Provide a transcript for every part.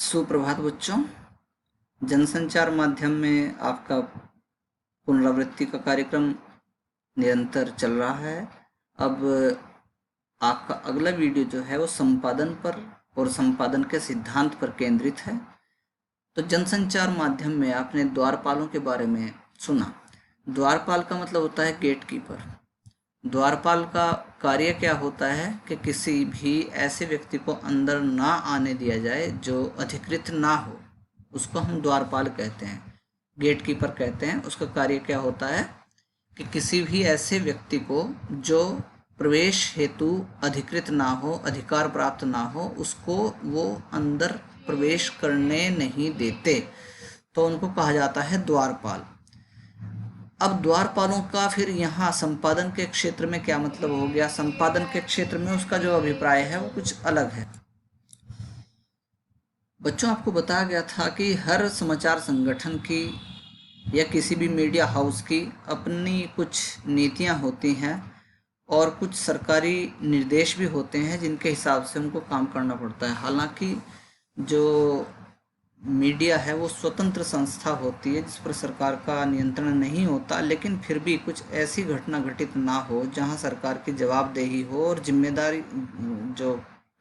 सुप्रभात बच्चों। जनसंचार माध्यम में आपका पुनरावृत्ति का कार्यक्रम निरंतर चल रहा है। अब आपका अगला वीडियो जो है वो संपादन पर और संपादन के सिद्धांत पर केंद्रित है। तो जनसंचार माध्यम में आपने द्वारपालों के बारे में सुना। द्वारपाल का मतलब होता है गेट कीपर। द्वारपाल का कार्य क्या होता है कि किसी भी ऐसे व्यक्ति को अंदर ना आने दिया जाए जो अधिकृत ना हो, उसको हम द्वारपाल कहते हैं, गेट कीपर कहते हैं। उसका कार्य क्या होता है कि किसी भी ऐसे व्यक्ति को जो प्रवेश हेतु अधिकृत ना हो, अधिकार प्राप्त ना हो, उसको वो अंदर प्रवेश करने नहीं देते, तो उनको कहा जाता है द्वारपाल। अब द्वारपालों का फिर यहाँ संपादन के क्षेत्र में क्या मतलब हो गया? संपादन के क्षेत्र में उसका जो अभिप्राय है वो कुछ अलग है। बच्चों, आपको बताया गया था कि हर समाचार संगठन की या किसी भी मीडिया हाउस की अपनी कुछ नीतियाँ होती हैं और कुछ सरकारी निर्देश भी होते हैं जिनके हिसाब से उनको काम करना पड़ता है। हालांकि जो मीडिया है वो स्वतंत्र संस्था होती है जिस पर सरकार का नियंत्रण नहीं होता, लेकिन फिर भी कुछ ऐसी घटना घटित ना हो जहां सरकार की जवाबदेही हो और जिम्मेदारी जो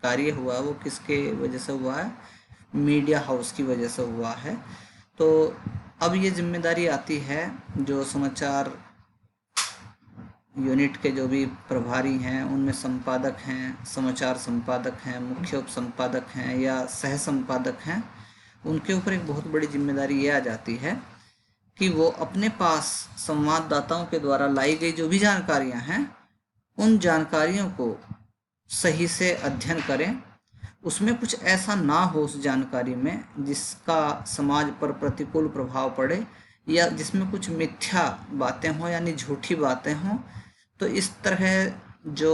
कार्य हुआ वो किसके वजह से हुआ है? मीडिया हाउस की वजह से हुआ है। तो अब ये जिम्मेदारी आती है जो समाचार यूनिट के जो भी प्रभारी हैं, उनमें संपादक हैं, समाचार संपादक हैं, मुख्य उप संपादक हैं या सह संपादक हैं, उनके ऊपर एक बहुत बड़ी जिम्मेदारी ये आ जाती है कि वो अपने पास संवाददाताओं के द्वारा लाई गई जो भी जानकारियां हैं, उन जानकारियों को सही से अध्ययन करें। उसमें कुछ ऐसा ना हो उस जानकारी में जिसका समाज पर प्रतिकूल प्रभाव पड़े या जिसमें कुछ मिथ्या बातें हों यानी झूठी बातें हों। तो इस तरह जो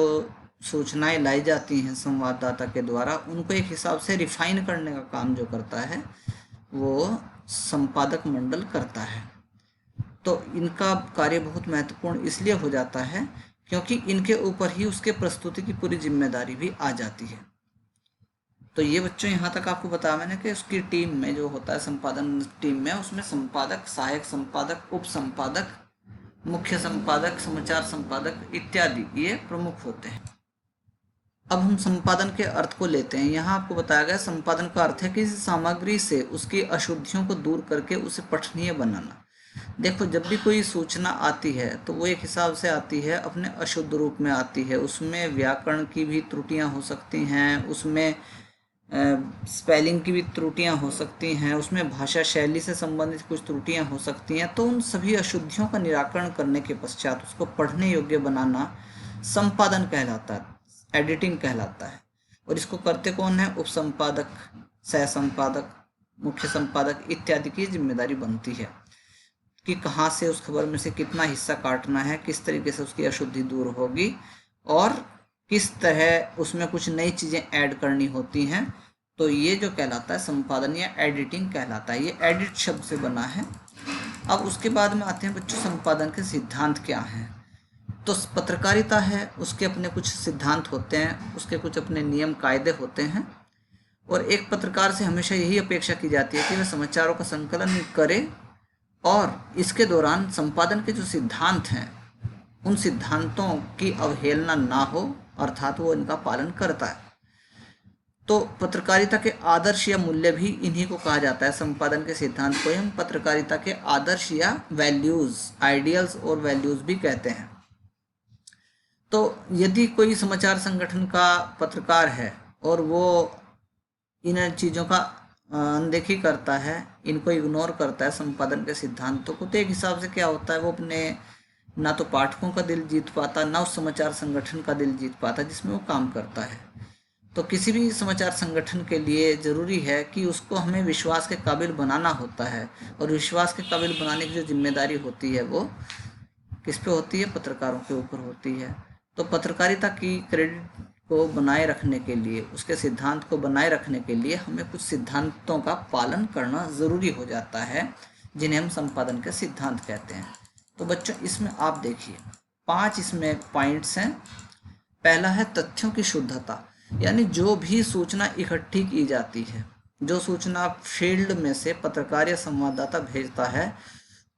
सूचनाएं लाई जाती हैं संवाददाता के द्वारा, उनको एक हिसाब से रिफाइन करने का काम जो करता है वो संपादक मंडल करता है। तो इनका कार्य बहुत महत्वपूर्ण इसलिए हो जाता है क्योंकि इनके ऊपर ही उसके प्रस्तुति की पूरी जिम्मेदारी भी आ जाती है। तो ये बच्चों यहाँ तक आपको बताया मैंने कि उसकी टीम में जो होता है संपादन टीम में, उसमें संपादक, सहायक संपादक, उप संपादक, मुख्य संपादक, समाचार संपादक इत्यादि ये प्रमुख होते हैं। अब हम संपादन के अर्थ को लेते हैं। यहाँ आपको बताया गया संपादन का अर्थ है कि सामग्री से उसकी अशुद्धियों को दूर करके उसे पठनीय बनाना। देखो, जब भी कोई सूचना आती है तो वो एक हिसाब से आती है, अपने अशुद्ध रूप में आती है। उसमें व्याकरण की भी त्रुटियां हो सकती हैं, उसमें स्पेलिंग की भी त्रुटियां हो सकती हैं, उसमें भाषा शैली से संबंधित कुछ त्रुटियां हो सकती हैं। तो उन सभी अशुद्धियों का निराकरण करने के पश्चात उसको पढ़ने योग्य बनाना संपादन कहलाता है, एडिटिंग कहलाता है। और इसको करते कौन है? उप संपादक, सह संपादक, मुख्य संपादक इत्यादि की जिम्मेदारी बनती है कि कहाँ से उस खबर में से कितना हिस्सा काटना है, किस तरीके से उसकी अशुद्धि दूर होगी और किस तरह उसमें कुछ नई चीज़ें ऐड करनी होती हैं। तो ये जो कहलाता है संपादन या एडिटिंग कहलाता है। ये एडिट शब्द से बना है। अब उसके बाद में आते हैं बच्चों संपादन के सिद्धांत क्या हैं। तो पत्रकारिता है, उसके अपने कुछ सिद्धांत होते हैं, उसके कुछ अपने नियम कायदे होते हैं और एक पत्रकार से हमेशा यही अपेक्षा की जाती है कि वह समाचारों का संकलन करे और इसके दौरान संपादन के जो सिद्धांत हैं उन सिद्धांतों की अवहेलना ना हो, अर्थात वो इनका पालन करता है। तो पत्रकारिता के आदर्श या मूल्य भी इन्हीं को कहा जाता है। संपादन के सिद्धांत को हम पत्रकारिता के आदर्श या वैल्यूज, आइडियल्स और वैल्यूज भी कहते हैं। तो यदि कोई समाचार संगठन का पत्रकार है और वो इन चीज़ों का अनदेखी करता है, इनको इग्नोर करता है संपादन के सिद्धांतों को, तो एक हिसाब से क्या होता है, वो अपने ना तो पाठकों का दिल जीत पाता, ना उस समाचार संगठन का दिल जीत पाता जिसमें वो काम करता है। तो किसी भी समाचार संगठन के लिए ज़रूरी है कि उसको हमें विश्वास के काबिल बनाना होता है और विश्वास के काबिल बनाने की जो जिम्मेदारी होती है वो किस पे होती है? पत्रकारों के ऊपर होती है। तो पत्रकारिता की क्रेडिट को बनाए रखने के लिए, उसके सिद्धांत को बनाए रखने के लिए हमें कुछ सिद्धांतों का पालन करना ज़रूरी हो जाता है जिन्हें हम संपादन के सिद्धांत कहते हैं। तो बच्चों, इसमें आप देखिए 5 इसमें पॉइंट्स हैं। पहला है तथ्यों की शुद्धता, यानी जो भी सूचना इकट्ठी की जाती है जो सूचना फील्ड में से पत्रकार या संवाददाता भेजता है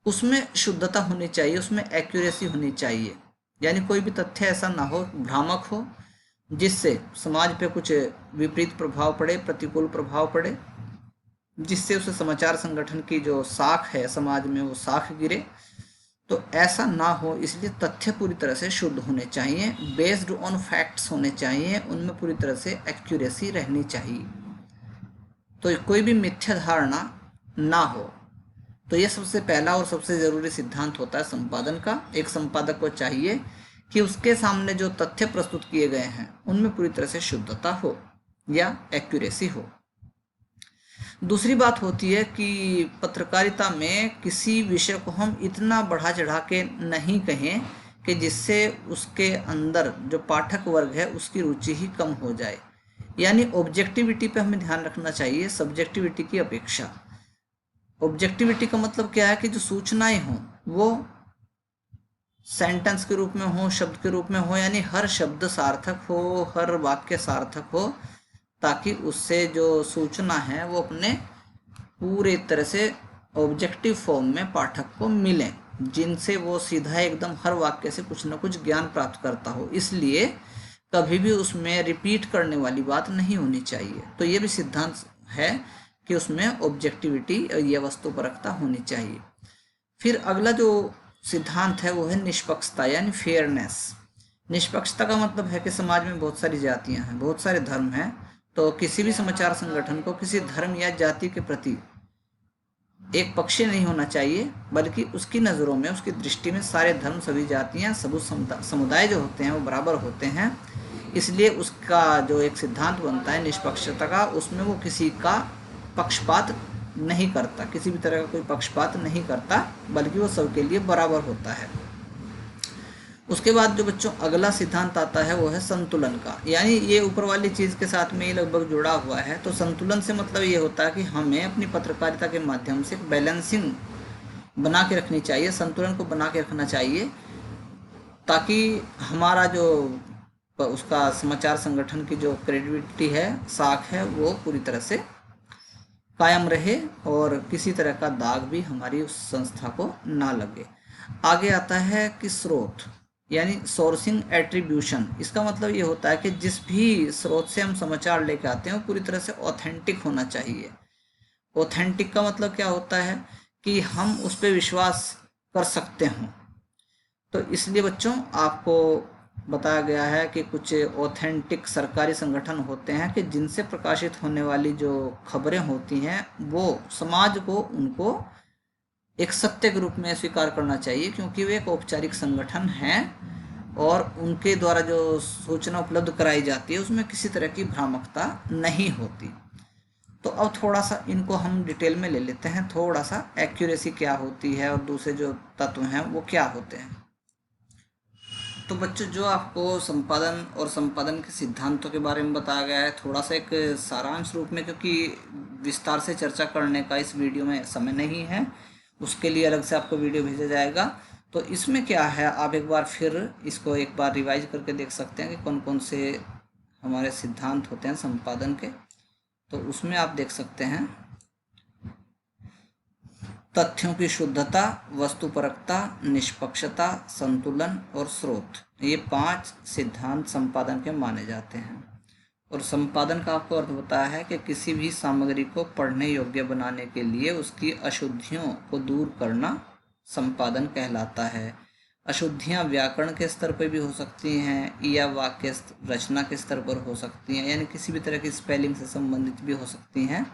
उसमें शुद्धता होनी चाहिए, उसमें एक्यूरेसी होनी चाहिए। यानी कोई भी तथ्य ऐसा ना हो, भ्रामक हो, जिससे समाज पे कुछ विपरीत प्रभाव पड़े, प्रतिकूल प्रभाव पड़े, जिससे उसे समाचार संगठन की जो साख है समाज में वो साख गिरे। तो ऐसा ना हो, इसलिए तथ्य पूरी तरह से शुद्ध होने चाहिए, बेस्ड ऑन फैक्ट्स होने चाहिए, उनमें पूरी तरह से एक्यूरेसी रहनी चाहिए, तो कोई भी मिथ्या धारणा ना हो। तो ये सबसे पहला और सबसे ज़रूरी सिद्धांत होता है संपादन का। एक संपादक को चाहिए कि उसके सामने जो तथ्य प्रस्तुत किए गए हैं उनमें पूरी तरह से शुद्धता हो या एक्यूरेसी हो। दूसरी बात होती है कि पत्रकारिता में किसी विषय को हम इतना बढ़ा चढ़ा के नहीं कहें कि जिससे उसके अंदर जो पाठक वर्ग है उसकी रुचि ही कम हो जाए। यानी ऑब्जेक्टिविटी पे हमें ध्यान रखना चाहिए सब्जेक्टिविटी की अपेक्षा। ऑब्जेक्टिविटी का मतलब क्या है कि जो सूचनाएं हों वो सेंटेंस के रूप में हो, शब्द के रूप में हो, यानी हर शब्द सार्थक हो, हर वाक्य सार्थक हो, ताकि उससे जो सूचना है वो अपने पूरे तरह से ऑब्जेक्टिव फॉर्म में पाठक को मिले, जिनसे वो सीधा एकदम हर वाक्य से कुछ ना कुछ ज्ञान प्राप्त करता हो। इसलिए कभी भी उसमें रिपीट करने वाली बात नहीं होनी चाहिए। तो ये भी सिद्धांत है कि उसमें ऑब्जेक्टिविटी और ये वस्तुपरकता होनी चाहिए। फिर अगला जो सिद्धांत है वो है निष्पक्षता यानी फेयरनेस। निष्पक्षता का मतलब है कि समाज में बहुत सारी जातियां हैं, बहुत सारे धर्म हैं, तो किसी भी समाचार संगठन को किसी धर्म या जाति के प्रति एक पक्षी नहीं होना चाहिए, बल्कि उसकी नज़रों में, उसकी दृष्टि में सारे धर्म, सभी जातियां, सभी समुदाय जो होते हैं वो बराबर होते हैं। इसलिए उसका जो एक सिद्धांत बनता है निष्पक्षता का, उसमें वो किसी का पक्षपात नहीं करता, किसी भी तरह का कोई पक्षपात नहीं करता, बल्कि वो सबके लिए बराबर होता है। उसके बाद जो बच्चों अगला सिद्धांत आता है वो है संतुलन का। यानी ये ऊपर वाली चीज़ के साथ में ये लगभग जुड़ा हुआ है। तो संतुलन से मतलब ये होता है कि हमें अपनी पत्रकारिता के माध्यम से बैलेंसिंग बना के रखनी चाहिए, संतुलन को बना के रखना चाहिए, ताकि हमारा जो उसका समाचार संगठन की जो क्रेडिबिलिटी है, साख है, वो पूरी तरह से कायम रहे और किसी तरह का दाग भी हमारी उस संस्था को ना लगे। आगे आता है कि स्रोत यानी सोर्सिंग एट्रीब्यूशन। इसका मतलब ये होता है कि जिस भी स्रोत से हम समाचार लेके आते हैं वो पूरी तरह से ऑथेंटिक होना चाहिए। ऑथेंटिक का मतलब क्या होता है कि हम उस पर विश्वास कर सकते हों। तो इसलिए बच्चों आपको बताया गया है कि कुछ ऑथेंटिक सरकारी संगठन होते हैं कि जिनसे प्रकाशित होने वाली जो खबरें होती हैं वो समाज को उनको एक सत्य के रूप में स्वीकार करना चाहिए, क्योंकि वे एक औपचारिक संगठन हैं और उनके द्वारा जो सूचना उपलब्ध कराई जाती है उसमें किसी तरह की भ्रामकता नहीं होती। तो अब थोड़ा सा इनको हम डिटेल में ले लेते हैं, थोड़ा सा एक्यूरेसी क्या होती है और दूसरे जो तत्व हैं वो क्या होते हैं। तो बच्चों जो आपको संपादन और संपादन के सिद्धांतों के बारे में बताया गया है, थोड़ा सा एक सारांश रूप में, क्योंकि विस्तार से चर्चा करने का इस वीडियो में समय नहीं है, उसके लिए अलग से आपको वीडियो भेजा जाएगा। तो इसमें क्या है, आप एक बार फिर इसको एक बार रिवाइज करके देख सकते हैं कि कौन कौन से हमारे सिद्धांत होते हैं संपादन के। तो उसमें आप देख सकते हैं तथ्यों की शुद्धता, वस्तुपरकता, निष्पक्षता, संतुलन और स्रोत, ये 5 सिद्धांत संपादन के माने जाते हैं। और संपादन का आपको अर्थ बताया है कि किसी भी सामग्री को पढ़ने योग्य बनाने के लिए उसकी अशुद्धियों को दूर करना संपादन कहलाता है। अशुद्धियाँ व्याकरण के स्तर पर भी हो सकती हैं या वाक्य रचना के स्तर पर हो सकती हैं, यानी किसी भी तरह की स्पेलिंग से संबंधित भी हो सकती हैं।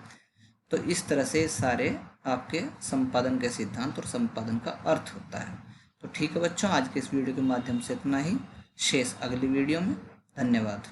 तो इस तरह से सारे आपके संपादन के सिद्धांत और संपादन का अर्थ होता है। तो ठीक है बच्चों, आज के इस वीडियो के माध्यम से इतना ही, शेष अगली वीडियो में। धन्यवाद।